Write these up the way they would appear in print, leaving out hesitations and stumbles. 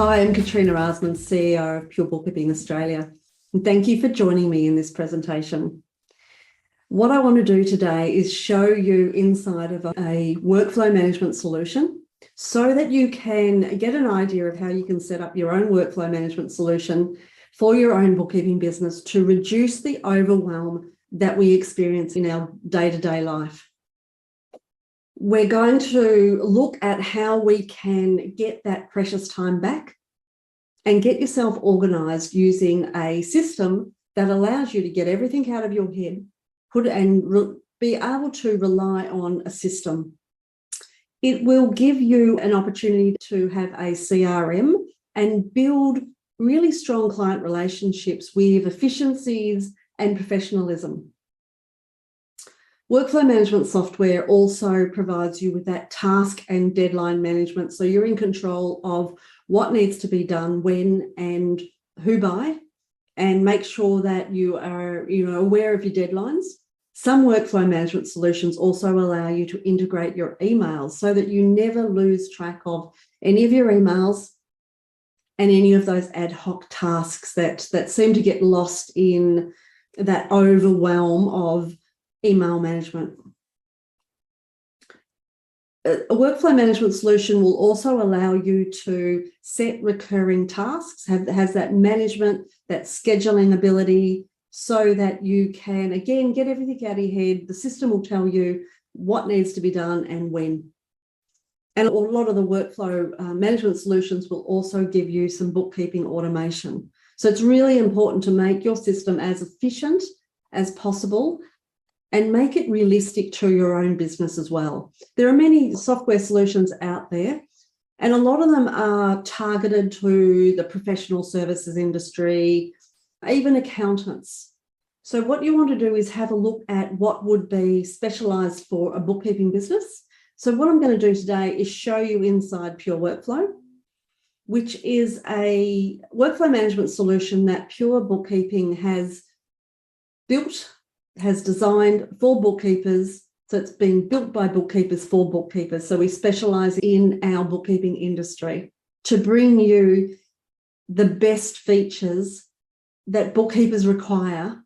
Hi, I'm Katrina Aarsman, CEO of Pure Bookkeeping Australia, and thank you for joining me in this presentation. What I want to do today is show you inside of a workflow management solution so that you can get an idea of how you can set up your own workflow management solution for your own bookkeeping business to reduce the overwhelm that we experience in our day-to-day life. We're going to look at how we can get that precious time back and get yourself organised using a system that allows you to get everything out of your head, be able to rely on a system. It will give you an opportunity to have a CRM and build really strong client relationships with efficiencies and professionalism. Workflow management software also provides you with that task and deadline management. So you're in control of what needs to be done, when and who by, and make sure that you are aware of your deadlines. Some workflow management solutions also allow you to integrate your emails so that you never lose track of any of your emails and any of those ad hoc tasks that seem to get lost in that overwhelm of email management. A workflow management solution will also allow you to set recurring tasks, has that management, that scheduling ability, so that you can, again, get everything out of your head. The system will tell you what needs to be done and when. And a lot of the workflow management solutions will also give you some bookkeeping automation. So it's really important to make your system as efficient as possible and make it realistic to your own business as well. There are many software solutions out there, and a lot of them are targeted to the professional services industry, even accountants. So what you want to do is have a look at what would be specialised for a bookkeeping business. So what I'm going to do today is show you inside Pure Workflow, which is a workflow management solution that Pure Bookkeeping has built, has designed for bookkeepers. So it's been built by bookkeepers for bookkeepers. So we specialise in our bookkeeping industry to bring you the best features that bookkeepers require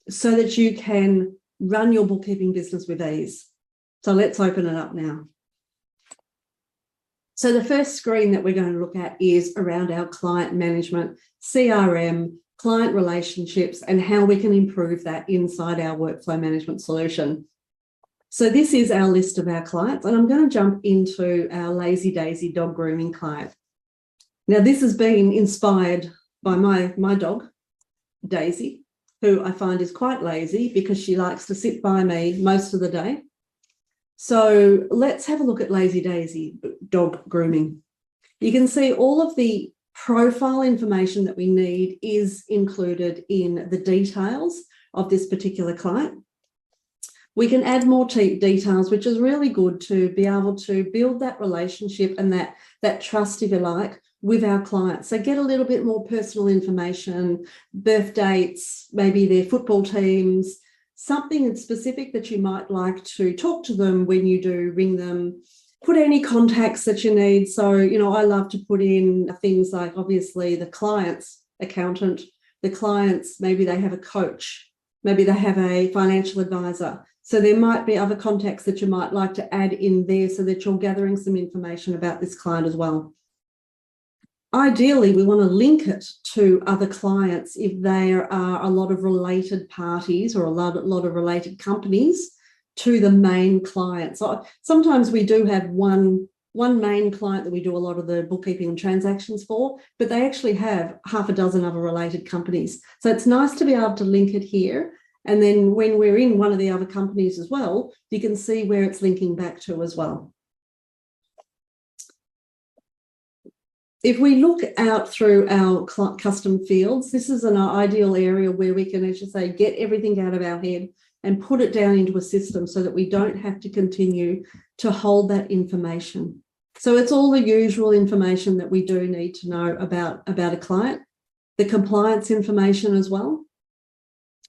so that you can run your bookkeeping business with ease. So let's open it up now. So the first screen that we're going to look at is around our client management, CRM, client relationships, and how we can improve that inside our workflow management solution. So this is our list of our clients, and I'm going to jump into our Lazy Daisy dog grooming client. Now, this has been inspired by my dog, Daisy, who I find is quite lazy because she likes to sit by me most of the day. So let's have a look at Lazy Daisy dog grooming. You can see all of the profile information that we need is included in the details of this particular client. We can add more details, which is really good to be able to build that relationship and that trust, if you like, with our clients. So get a little bit more personal information, birth dates, maybe their football teams, something specific that you might like to talk to them when you do ring them. Put any contacts that you need. So, I love to put in things like, obviously, the client's accountant, the client's, maybe they have a coach, maybe they have a financial advisor. So there might be other contacts that you might like to add in there so that you're gathering some information about this client as well. Ideally, we want to link it to other clients if there are a lot of related parties or a lot of related companies to the main client. So sometimes we do have one main client that we do a lot of the bookkeeping and transactions for, but they actually have half a dozen other related companies. So it's nice to be able to link it here. And then when we're in one of the other companies as well, you can see where it's linking back to as well. If we look out through our custom fields, this is an ideal area where we can, as you say, get everything out of our head and put it down into a system so that we don't have to continue to hold that information. So it's all the usual information that we do need to know about a client, the compliance information as well,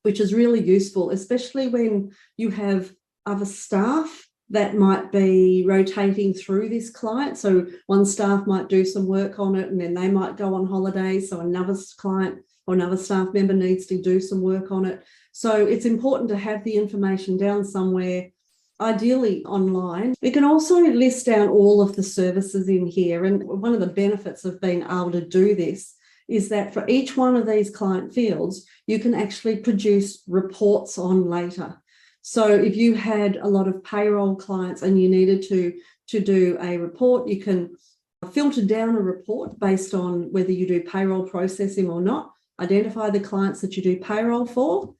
which is really useful, especially when you have other staff that might be rotating through this client. So one staff might do some work on it and then they might go on holiday. So another client or another staff member needs to do some work on it. So it's important to have the information down somewhere, ideally online. We can also list down all of the services in here. And one of the benefits of being able to do this is that for each one of these client fields, you can actually produce reports on later. So if you had a lot of payroll clients and you needed to do a report, you can filter down a report based on whether you do payroll processing or not, identify the clients that you do payroll for,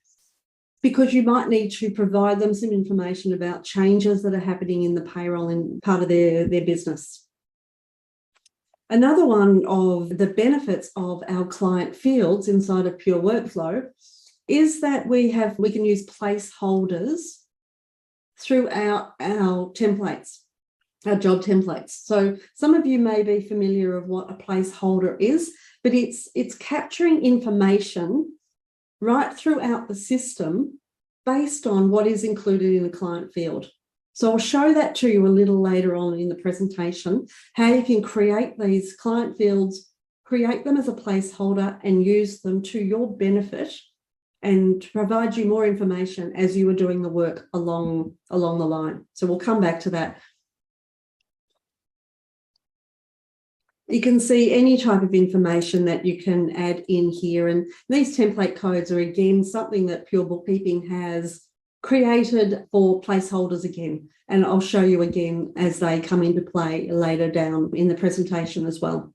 because you might need to provide them some information about changes that are happening in the payroll in part of their business. Another one of the benefits of our client fields inside of Pure Workflow is that we can use placeholders throughout our templates, our job templates. So some of you may be familiar of what a placeholder is, but it's capturing information right throughout the system based on what is included in the client field. So I'll show that to you a little later on in the presentation, how you can create these client fields, create them as a placeholder and use them to your benefit and provide you more information as you are doing the work along the line. So we'll come back to that. You can see any type of information that you can add in here. And these template codes are, again, something that Pure Bookkeeping has created for placeholders again. And I'll show you again as they come into play later down in the presentation as well.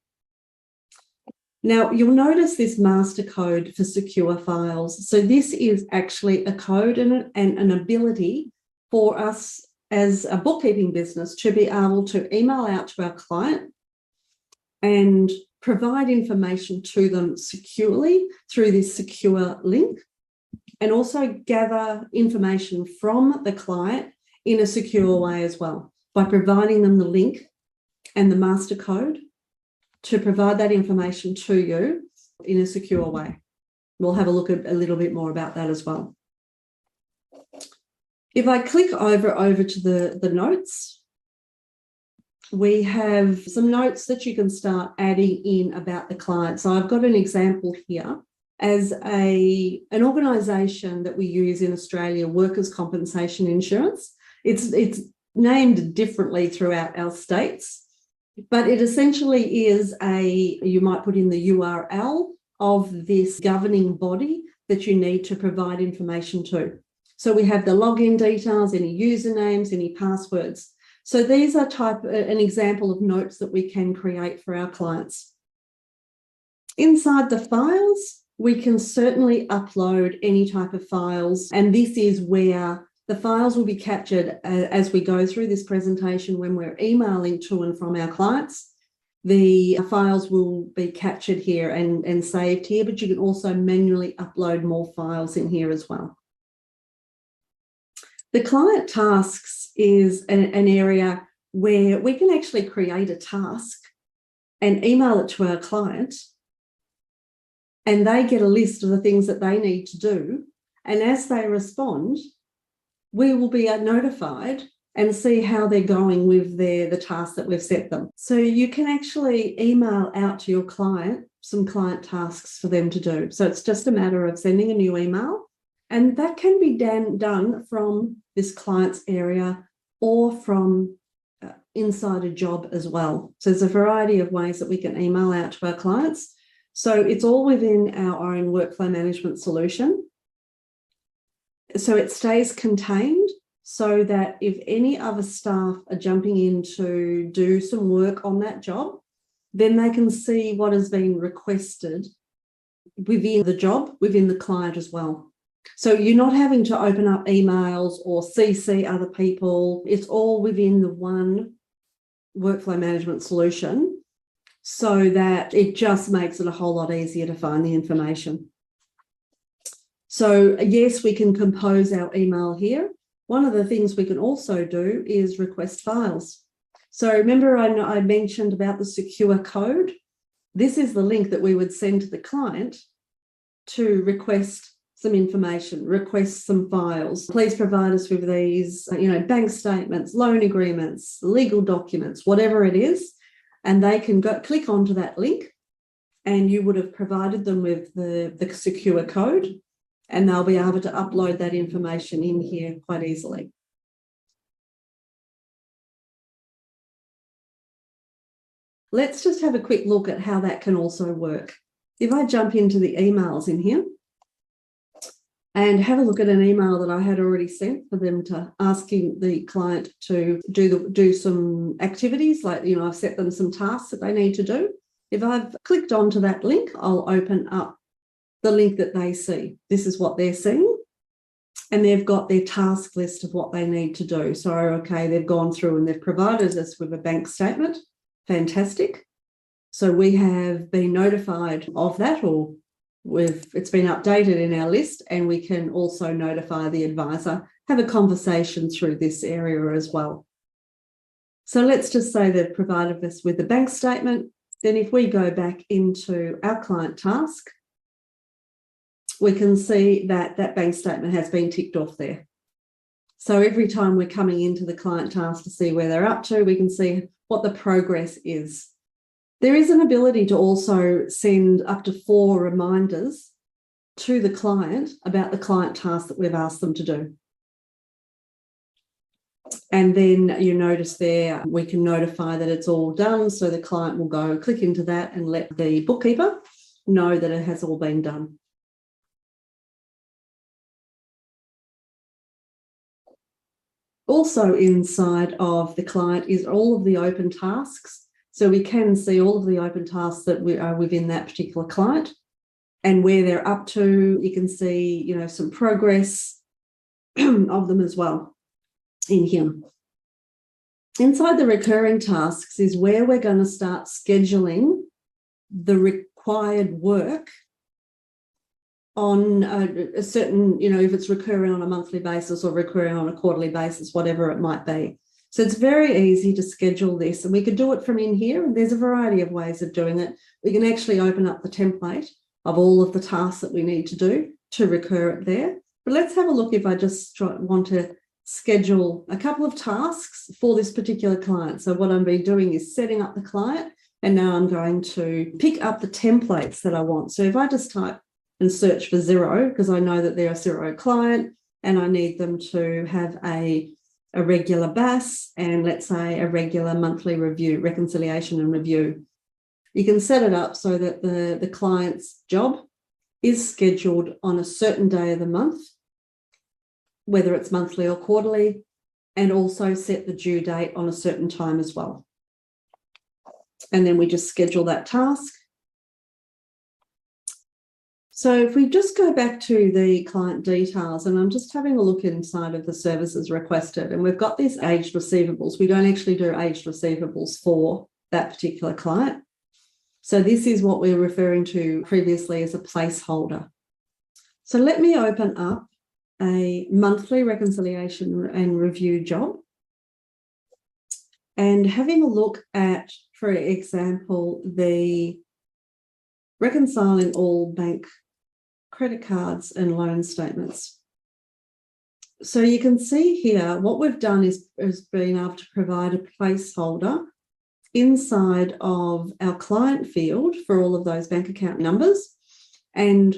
Now, you'll notice this master code for secure files. So this is actually a code and an ability for us as a bookkeeping business to be able to email out to our client and provide information to them securely through this secure link, and also gather information from the client in a secure way as well, by providing them the link and the master code to provide that information to you in a secure way. We'll have a look at a little bit more about that as well. If I click over to the notes, we have some notes that you can start adding in about the client. So I've got an example here. As an organisation that we use in Australia, workers' compensation insurance. It's named differently throughout our states, but it essentially is you might put in the URL of this governing body that you need to provide information to. So we have the login details, any usernames, any passwords. So these are an example of notes that we can create for our clients. Inside the files, we can certainly upload any type of files, and this is where the files will be captured as we go through this presentation. When we're emailing to and from our clients, the files will be captured here and saved here, but you can also manually upload more files in here as well. The client tasks is an area where we can actually create a task and email it to our client, and they get a list of the things that they need to do. And as they respond, we will be notified and see how they're going with the task that we've set them. So you can actually email out to your client some client tasks for them to do. So it's just a matter of sending a new email, and that can be done from this client's area or from inside a job as well. So there's a variety of ways that we can email out to our clients. So it's all within our own workflow management solution. So it stays contained so that if any other staff are jumping in to do some work on that job, then they can see what has been requested within the job, within the client as well. So you're not having to open up emails or CC other people. It's all within the one workflow management solution, so that it just makes it a whole lot easier to find the information. So yes, we can compose our email here. One of the things we can also do is request files. So remember I mentioned about the secure code. This is the link that we would send to the client to request some information, request some files. Please provide us with these, bank statements, loan agreements, legal documents, whatever it is. And they can go click onto that link, and you would have provided them with the secure code, and they'll be able to upload that information in here quite easily. Let's just have a quick look at how that can also work. If I jump into the emails in here and have a look at an email that I had already sent for them to asking the client to do some activities, like, I've set them some tasks that they need to do. If I've clicked onto that link, I'll open up the link that they see. This is what they're seeing. And they've got their task list of what they need to do. So, okay, they've gone through and they've provided us with a bank statement. Fantastic. So we have been notified of that, or it's been updated in our list, and we can also notify the advisor, have a conversation through this area as well. So let's just say they've provided us with the bank statement. Then if we go back into our client task, we can see that that bank statement has been ticked off there. So every time we're coming into the client task to see where they're up to, we can see what the progress is. There is an ability to also send up to 4 reminders to the client about the client task that we've asked them to do. And then you notice there, we can notify that it's all done. So the client will go click into that and let the bookkeeper know that it has all been done. Also inside of the client is all of the open tasks. So we can see all of the open tasks that are within that particular client and where they're up to. You can see, some progress of them as well in here. Inside the recurring tasks is where we're going to start scheduling the required work on a certain, if it's recurring on a monthly basis or recurring on a quarterly basis, whatever it might be. So it's very easy to schedule this, and we could do it from in here. And there's a variety of ways of doing it. We can actually open up the template of all of the tasks that we need to do to recur it there. But let's have a look if I just want to schedule a couple of tasks for this particular client. So what I'm been doing is setting up the client, and now I'm going to pick up the templates that I want. So if I just type and search for Xero, because I know that they're a Xero client and I need them to have a regular BAS and let's say a regular monthly review, reconciliation and review. You can set it up so that the client's job is scheduled on a certain day of the month, whether it's monthly or quarterly, and also set the due date on a certain time as well. And then we just schedule that task. So if we just go back to the client details, and I'm just having a look inside of the services requested, and we've got these aged receivables. We don't actually do aged receivables for that particular client. So this is what we're referring to previously as a placeholder. So let me open up a monthly reconciliation and review job. And having a look at, for example, the reconciling all bank credit cards and loan statements. So you can see here what we've done is being able to provide a placeholder inside of our client field for all of those bank account numbers. And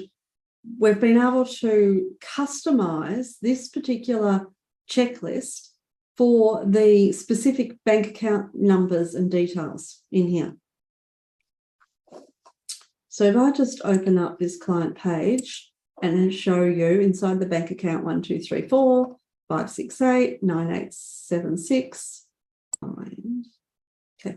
we've been able to customize this particular checklist for the specific bank account numbers and details in here. So if I just open up this client page and show you inside the bank account 1234 568 9876. Okay.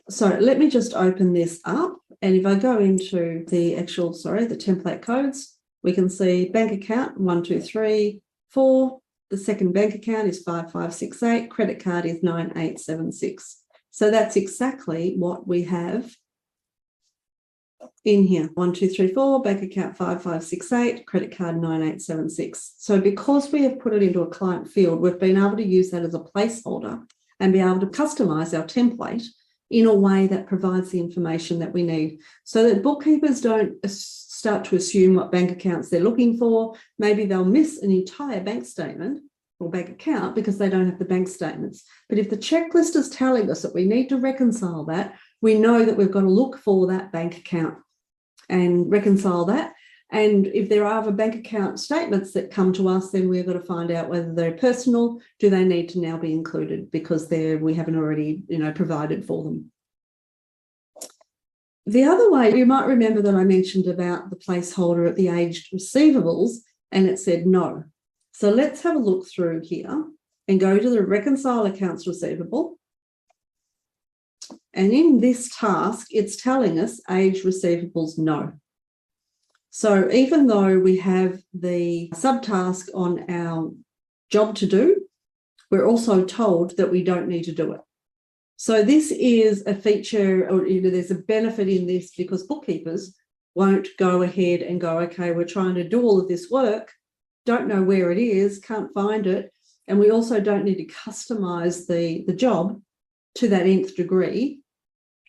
So let me just open this up. And if I go into the the template codes, we can see bank account 1234. The second bank account is 5568. Credit card is 9876. So that's exactly what we have in here. 1234, bank account 5568, credit card 9876. So because we have put it into a client field, we've been able to use that as a placeholder and be able to customize our template in a way that provides the information that we need, so that bookkeepers don't start to assume what bank accounts they're looking for. Maybe they'll miss an entire bank statement or bank account because they don't have the bank statements. But if the checklist is telling us that we need to reconcile that, we know that we've got to look for that bank account and reconcile that. And if there are other bank account statements that come to us, then we've got to find out whether they're personal. Do they need to now be included because we haven't already, provided for them? The other way, you might remember that I mentioned about the placeholder at the aged receivables, and it said no. So let's have a look through here and go to the reconcile accounts receivable. And in this task, it's telling us aged receivables no. So even though we have the subtask on our job to do, we're also told that we don't need to do it. So this is a feature, or there's a benefit in this, because bookkeepers won't go ahead and go, okay, we're trying to do all of this work, don't know where it is, can't find it, and we also don't need to customize the job to that nth degree.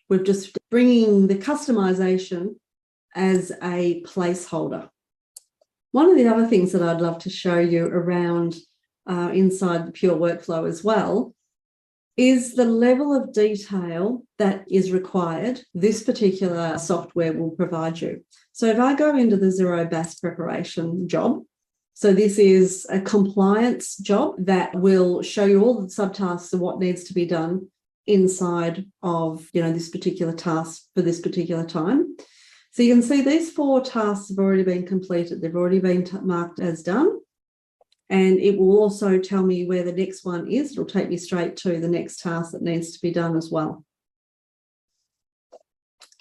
We're just bringing the customization as a placeholder. One of the other things that I'd love to show you around inside the Pure Workflow as well is the level of detail that is required this particular software will provide you. So if I go into the Zero BAS preparation job, so this is a compliance job that will show you all the subtasks of what needs to be done inside of this particular task for this particular time. So you can see these 4 tasks have already been completed. They've already been marked as done. And it will also tell me where the next one is. It'll take me straight to the next task that needs to be done as well.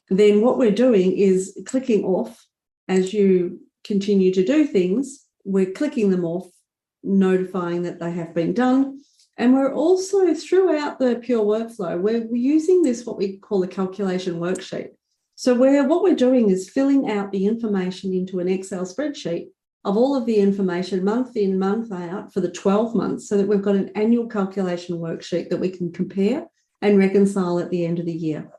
Then what we're doing is clicking off as you continue to do things. We're clicking them off, notifying that they have been done. And we're also, throughout the Pure Workflow, we're using this, what we call a calculation worksheet. So what we're doing is filling out the information into an Excel spreadsheet of all of the information month in, month out for the 12 months, so that we've got an annual calculation worksheet that we can compare and reconcile at the end of the year.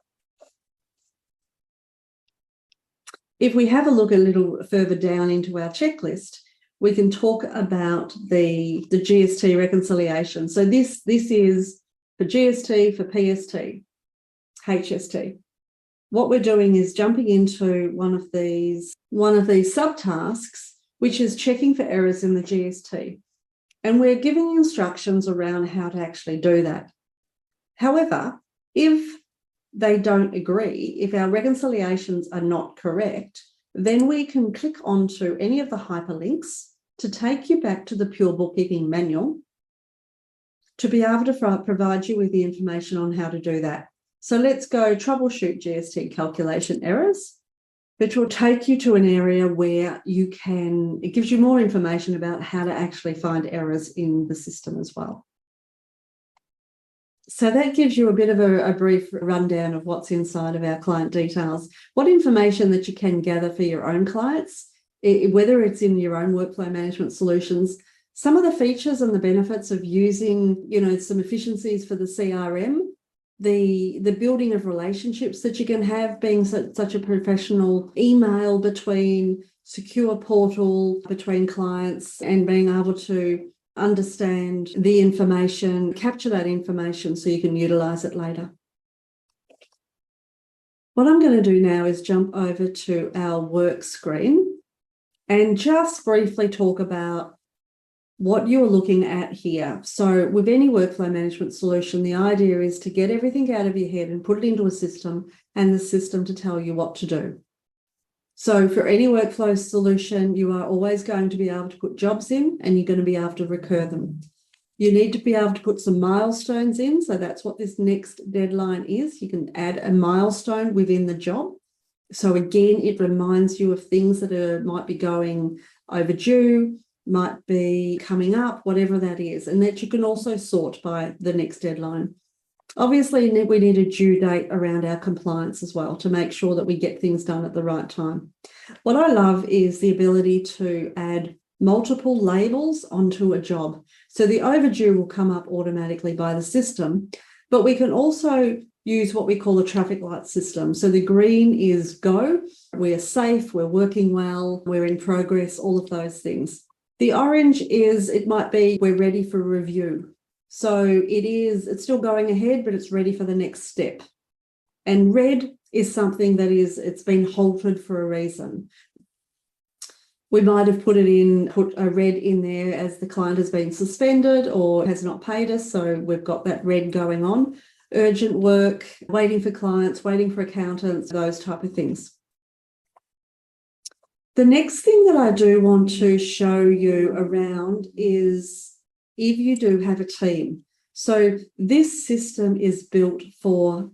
If we have a look a little further down into our checklist, we can talk about the GST reconciliation. So this is for GST, for PST, HST. What we're doing is jumping into one of these subtasks, which is checking for errors in the GST. And we're giving instructions around how to actually do that. However, if they don't agree, if our reconciliations are not correct, then we can click onto any of the hyperlinks to take you back to the Pure Bookkeeping manual to be able to provide you with the information on how to do that. So let's go troubleshoot GST calculation errors, which will take you to an area where it gives you more information about how to actually find errors in the system as well. So that gives you a bit of a brief rundown of what's inside of our client details, what information that you can gather for your own clients, whether it's in your own workflow management solutions, some of the features and the benefits of using, some efficiencies for the CRM, the building of relationships that you can have, being such a professional email between secure portal between clients, and being able to understand the information, capture that information so you can utilize it later. What I'm going to do now is jump over to our work screen and just briefly talk about what you're looking at here. So with any workflow management solution, the idea is to get everything out of your head and put it into a system, and the system to tell you what to do. So for any workflow solution, you are always going to be able to put jobs in, and you're going to be able to recur them. You need to be able to put some milestones in. So that's what this next deadline is. You can add a milestone within the job. So again, it reminds you of things that might be going overdue, might be coming up, whatever that is, and that you can also sort by the next deadline. Obviously, we need a due date around our compliance as well to make sure that we get things done at the right time. What I love is the ability to add multiple labels onto a job. So the overdue will come up automatically by the system, but we can also use what we call a traffic light system. So the green is go, we're safe, we're working well, we're in progress, all of those things. The orange is, it might be, we're ready for review. So it's still going ahead, but it's ready for the next step. And red is something that it's been halted for a reason. We might have put a red in there as the client has been suspended or has not paid us. So we've got that red going on. Urgent work, waiting for clients, waiting for accountants, those type of things. The next thing that I do want to show you around is if you do have a team. So this system is built for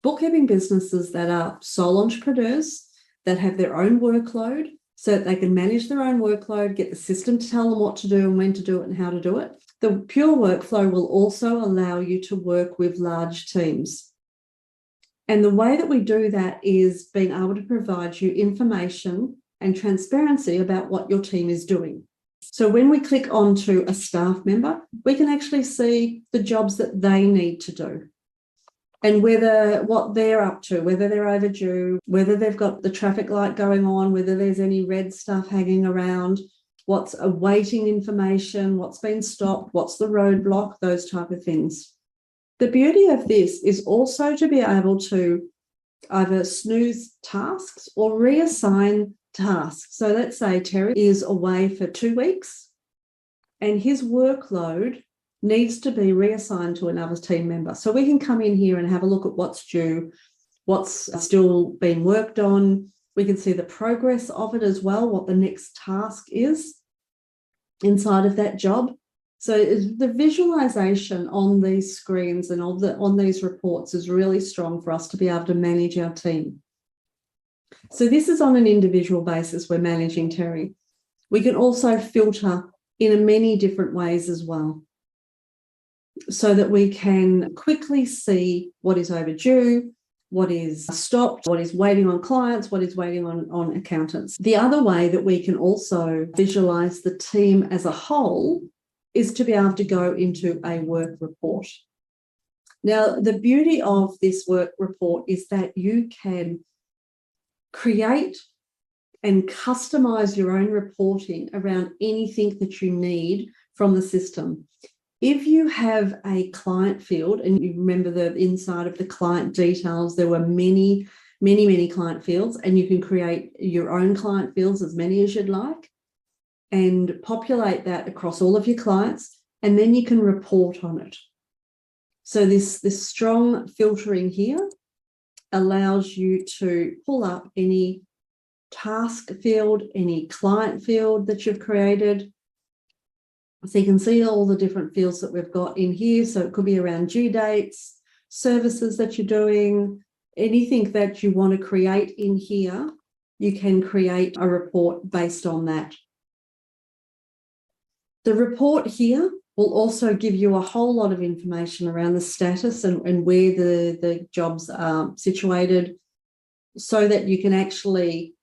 bookkeeping businesses that are sole entrepreneurs, that have their own workload, so that they can manage their own workload, get the system to tell them what to do and when to do it and how to do it. The pure workflow will also allow you to work with large teams. And the way that we do that is being able to provide you information and transparency about what your team is doing. So when we click onto a staff member, we can actually see the jobs that they need to do and what they're up to, whether they're overdue, whether they've got the traffic light going on, whether there's any red stuff hanging around, what's awaiting information, what's been stopped, what's the roadblock, those type of things. The beauty of this is also to be able to either snooze tasks or reassign tasks. So let's say Terry is away for 2 weeks and his workload needs to be reassigned to another team member. So we can come in here and have a look at what's due, what's still being worked on. We can see the progress of it as well, what the next task is inside of that job. So the visualization on these screens and on these reports is really strong for us to be able to manage our team. So this is on an individual basis we're managing, Terry. We can also filter in many different ways as well, so that we can quickly see what is overdue, what is stopped, what is waiting on clients, what is waiting on accountants. The other way that we can also visualize the team as a whole is to be able to go into a work report. Now, the beauty of this work report is that you can create and customize your own reporting around anything that you need from the system. If you have a client field, and you remember the inside of the client details, there were many client fields, and you can create your own client fields, as many as you'd like, and populate that across all of your clients, and then you can report on it. So this strong filtering here allows you to pull up any task field, any client field that you've created. So you can see all the different fields that we've got in here. So it could be around due dates, services that you're doing, anything that you want to create in here, you can create a report based on that. The report here will also give you a whole lot of information around the status and where the jobs are situated, so that you can actually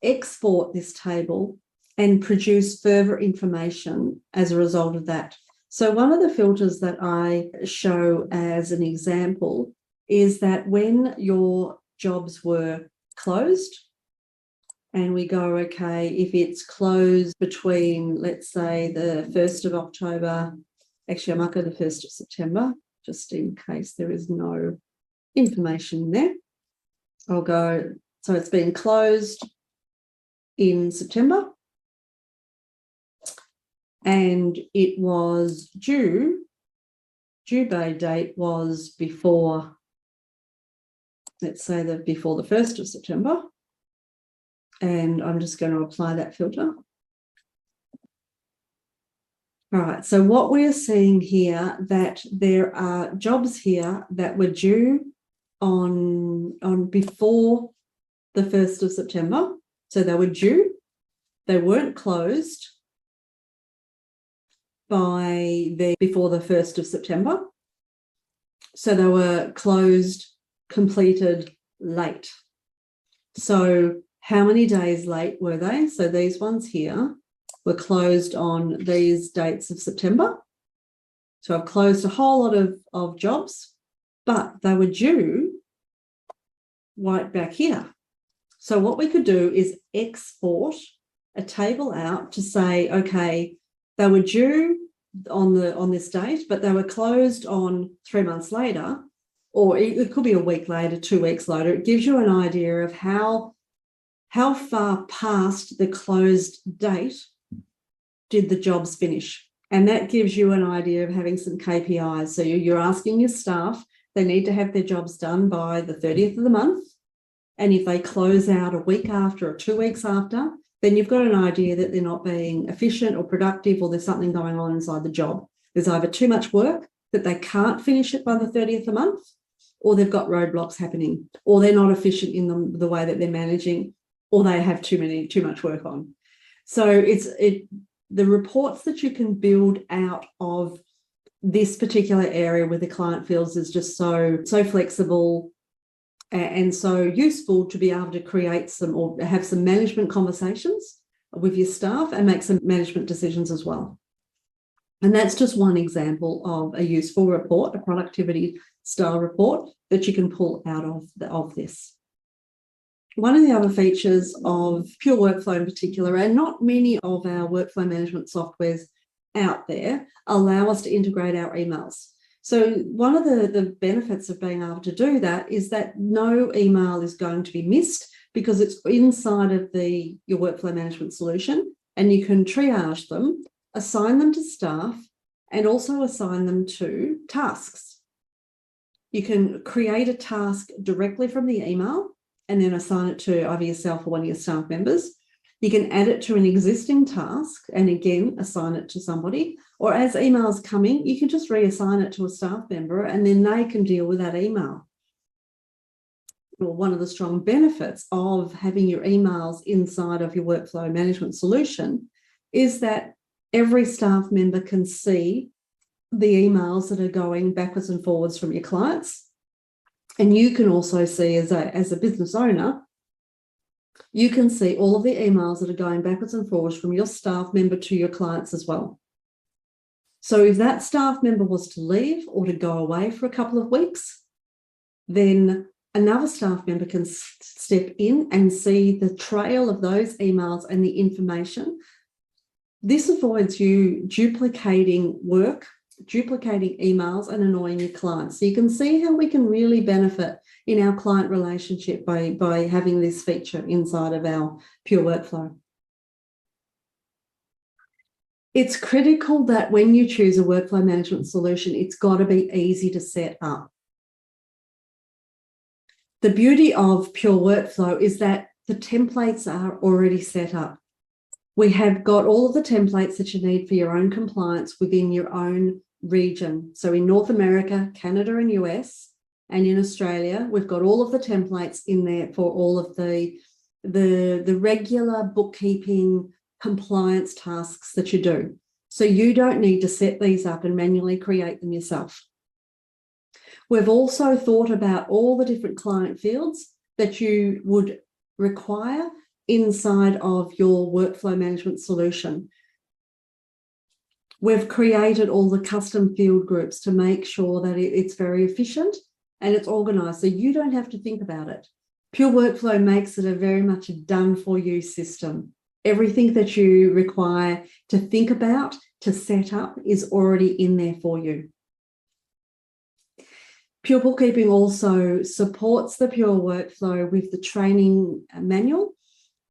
export this table and produce further information as a result of that. So one of the filters that I show as an example is that when your jobs were closed, and we go, okay, if it's closed between, let's say, the 1st of October, actually I might go the 1st of September, just in case there is no information there. I'll go, so it's been closed in September, and it was due by date was before, let's say before the 1st of September. And I'm just going to apply that filter. All right, so what we're seeing here, that there are jobs here that were due on before the 1st of September. So they were due, they weren't closed before the 1st of September. So they were closed, completed late. So how many days late were they? So these ones here were closed on these dates of September. So I've closed a whole lot of jobs but they were due right back here. So what we could do is export a table out to say, okay, they were due on this date, but they were closed on 3 months later, or it could be a week later, 2 weeks later. It gives you an idea of how far past the closed date did the jobs finish. And that gives you an idea of having some KPIs. So you're asking your staff, they need to have their jobs done by the 30th of the month. And if they close out a week after or 2 weeks after, then you've got an idea that they're not being efficient or productive, or there's something going on inside the job. There's either too much work that they can't finish it by the 30th of the month, or they've got roadblocks happening, or they're not efficient in the way that they're managing, or they have too much work on. So the reports that you can build out of this particular area where the client feels is just so flexible and so useful to be able to create some or have some management conversations with your staff and make some management decisions as well. And that's just one example of a useful report, a productivity style report that you can pull out of this. One of the other features of Pure Workflow in particular, and not many of our workflow management softwares out there, allow us to integrate our emails. So one of the benefits of being able to do that is that no email is going to be missed because it's inside of your workflow management solution, and you can triage them, assign them to staff, and also assign them to tasks. You can create a task directly from the email and then assign it to either yourself or one of your staff members. You can add it to an existing task and again assign it to somebody, or as emails come in, you can just reassign it to a staff member and then they can deal with that email. Well, one of the strong benefits of having your emails inside of your workflow management solution is that every staff member can see the emails that are going backwards and forwards from your clients. And you can also see as a business owner, you can see all of the emails that are going backwards and forwards from your staff member to your clients as well. So if that staff member was to leave or to go away for a couple of weeks, then another staff member can step in and see the trail of those emails and the information. This avoids you duplicating work, duplicating emails and annoying your clients. So you can see how we can really benefit in our client relationship by having this feature inside of our Pure Workflow. It's critical that when you choose a workflow management solution, it's got to be easy to set up. The beauty of Pure Workflow is that the templates are already set up. We have got all of the templates that you need for your own compliance within your own region. So in North America, Canada and US, and in Australia, we've got all of the templates in there for all of the regular bookkeeping compliance tasks that you do. So you don't need to set these up and manually create them yourself. We've also thought about all the different client fields that you would require inside of your workflow management solution. We've created all the custom field groups to make sure that it's very efficient and it's organized, so you don't have to think about it. Pure Workflow makes it a very much a done-for-you system. Everything that you require to think about, to set up, is already in there for you. Pure Bookkeeping also supports the Pure Workflow with the training manual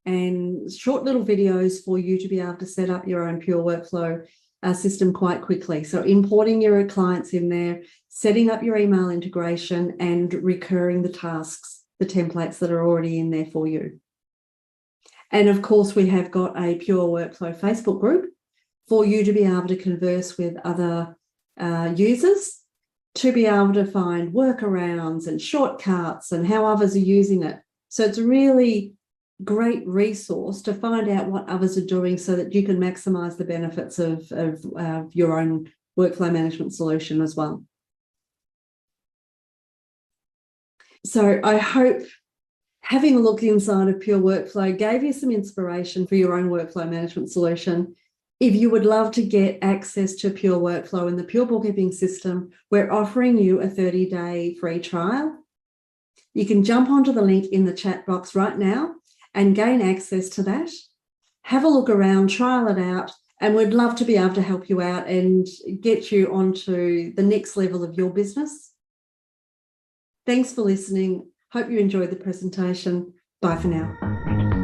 and short little videos for you to be able to set up your own Pure Workflow system quite quickly. So importing your clients in there, setting up your email integration and recurring the tasks, the templates that are already in there for you. And of course, we have got a Pure Workflow Facebook group for you to be able to converse with other users, to be able to find workarounds and shortcuts and how others are using it. So it's a really great resource to find out what others are doing so that you can maximize the benefits of your own workflow management solution as well. So I hope having a look inside of Pure Workflow gave you some inspiration for your own workflow management solution. If you would love to get access to Pure Workflow in the Pure Bookkeeping system, we're offering you a 30-day free trial. You can jump onto the link in the chat box right now and gain access to that. Have a look around, trial it out, and we'd love to be able to help you out and get you onto the next level of your business. Thanks for listening. Hope you enjoyed the presentation. Bye for now.